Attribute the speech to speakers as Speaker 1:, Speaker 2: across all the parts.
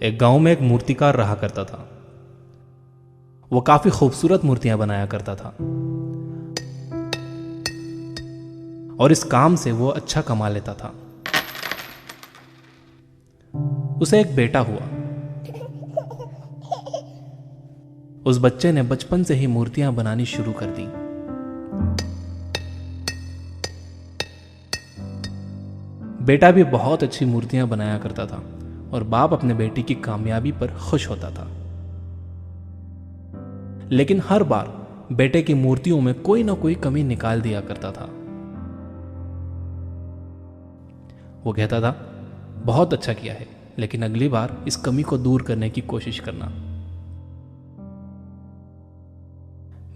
Speaker 1: एक गांव में एक मूर्तिकार रहा करता था। वो काफी खूबसूरत मूर्तियां बनाया करता था और इस काम से वो अच्छा कमा लेता था। उसे एक बेटा हुआ। उस बच्चे ने बचपन से ही मूर्तियां बनानी शुरू कर दी। बेटा भी बहुत अच्छी मूर्तियां बनाया करता था और बाप अपने बेटे की कामयाबी पर खुश होता था। लेकिन हर बार बेटे की मूर्तियों में कोई ना कोई कमी निकाल दिया करता था। वो कहता था, बहुत अच्छा किया है, लेकिन अगली बार इस कमी को दूर करने की कोशिश करना।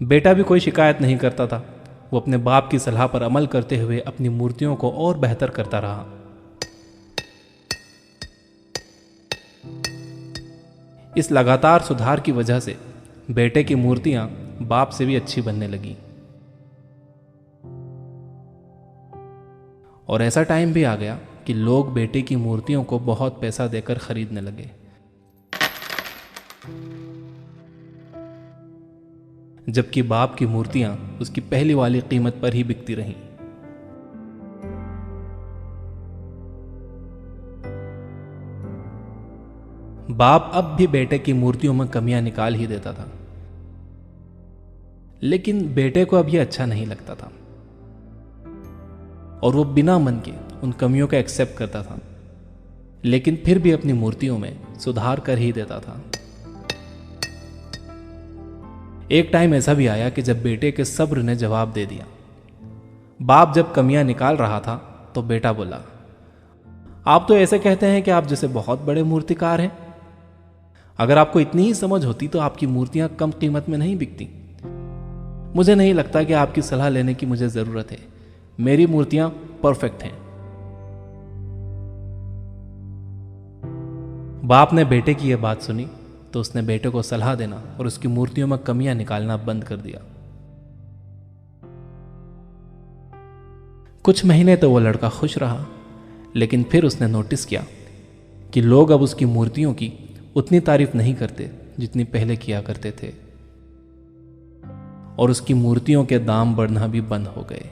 Speaker 1: बेटा भी कोई शिकायत नहीं करता था। वो अपने बाप की सलाह पर अमल करते हुए अपनी मूर्तियों को और बेहतर करता रहा। इस लगातार सुधार की वजह से बेटे की मूर्तियां बाप से भी अच्छी बनने लगी। और ऐसा टाइम भी आ गया कि लोग बेटे की मूर्तियों को बहुत पैसा देकर खरीदने लगे। जबकि बाप की मूर्तियां उसकी पहली वाली कीमत पर ही बिकती रहीं। बाप अब भी बेटे की मूर्तियों में कमियां निकाल ही देता था, लेकिन बेटे को अब यह अच्छा नहीं लगता था और वो बिना मन के उन कमियों का एक्सेप्ट करता था, लेकिन फिर भी अपनी मूर्तियों में सुधार कर ही देता था। एक टाइम ऐसा भी आया कि जब बेटे के सब्र ने जवाब दे दिया। बाप जब कमियां निकाल रहा था तो बेटा बोला, आप तो ऐसे कहते हैं कि आप जैसे बहुत बड़े मूर्तिकार हैं। अगर आपको इतनी ही समझ होती तो आपकी मूर्तियां कम कीमत में नहीं बिकती। मुझे नहीं लगता कि आपकी सलाह लेने की मुझे जरूरत है। मेरी मूर्तियां परफेक्ट हैं। बाप ने बेटे की यह बात सुनी तो उसने बेटे को सलाह देना और उसकी मूर्तियों में कमियां निकालना बंद कर दिया। कुछ महीने तो वो लड़का खुश रहा, लेकिन फिर उसने नोटिस किया कि लोग अब उसकी मूर्तियों की उतनी तारीफ नहीं करते जितनी पहले किया करते थे और उसकी मूर्तियों के दाम बढ़ना भी बंद हो गए।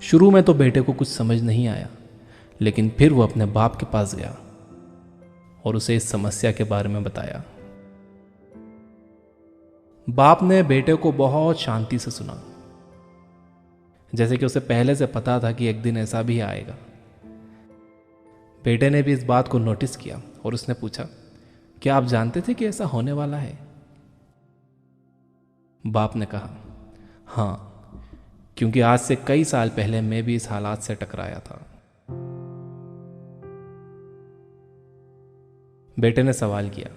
Speaker 1: शुरू में तो बेटे को कुछ समझ नहीं आया, लेकिन फिर वो अपने बाप के पास गया और उसे इस समस्या के बारे में बताया। बाप ने बेटे को बहुत शांति से सुना, जैसे कि उसे पहले से पता था कि एक दिन ऐसा भी आएगा। बेटे ने भी इस बात को नोटिस किया और उसने पूछा, क्या आप जानते थे कि ऐसा होने वाला है? बाप ने कहा, हां, क्योंकि आज से कई साल पहले मैं भी इस हालात से टकराया था। बेटे ने सवाल किया,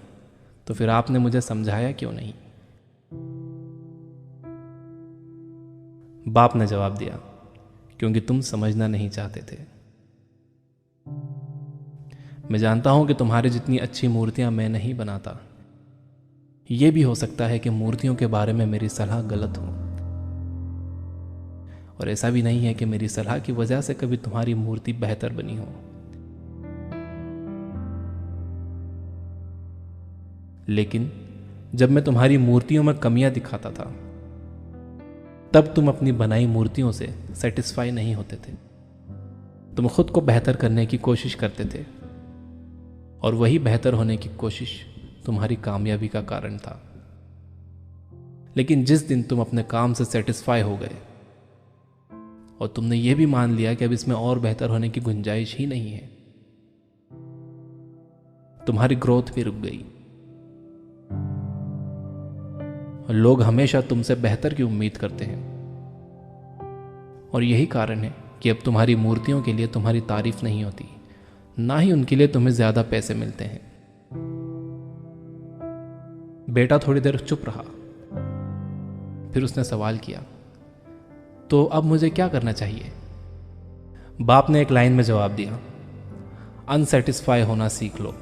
Speaker 1: तो फिर आपने मुझे समझाया क्यों नहीं? बाप ने जवाब दिया, क्योंकि तुम समझना नहीं चाहते थे। मैं जानता हूं कि तुम्हारी जितनी अच्छी मूर्तियां मैं नहीं बनाता। यह भी हो सकता है कि मूर्तियों के बारे में मेरी सलाह गलत हो, और ऐसा भी नहीं है कि मेरी सलाह की वजह से कभी तुम्हारी मूर्ति बेहतर बनी हो। लेकिन जब मैं तुम्हारी मूर्तियों में कमियां दिखाता था, तब तुम अपनी बनाई मूर्तियों से सेटिस्फाई नहीं होते थे। तुम खुद को बेहतर करने की कोशिश करते थे, और वही बेहतर होने की कोशिश तुम्हारी कामयाबी का कारण था। लेकिन जिस दिन तुम अपने काम से सेटिस्फाई हो गए और तुमने यह भी मान लिया कि अब इसमें और बेहतर होने की गुंजाइश ही नहीं है, तुम्हारी ग्रोथ भी रुक गई। और लोग हमेशा तुमसे बेहतर की उम्मीद करते हैं, और यही कारण है कि अब तुम्हारी मूर्तियों के लिए तुम्हारी तारीफ नहीं होती, ना ही उनके लिए तुम्हें ज्यादा पैसे मिलते हैं। बेटा थोड़ी देर चुप रहा, फिर उसने सवाल किया, तो अब मुझे क्या करना चाहिए? बाप ने एक लाइन में जवाब दिया, अनसेटिस्फाई होना सीख लो।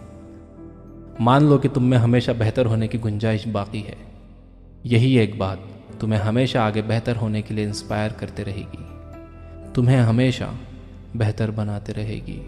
Speaker 1: मान लो कि तुम में हमेशा बेहतर होने की गुंजाइश बाकी है। यही एक बात तुम्हें हमेशा आगे बेहतर होने के लिए इंस्पायर करते रहेगी, तुम्हें हमेशा बेहतर बनाते रहेगी।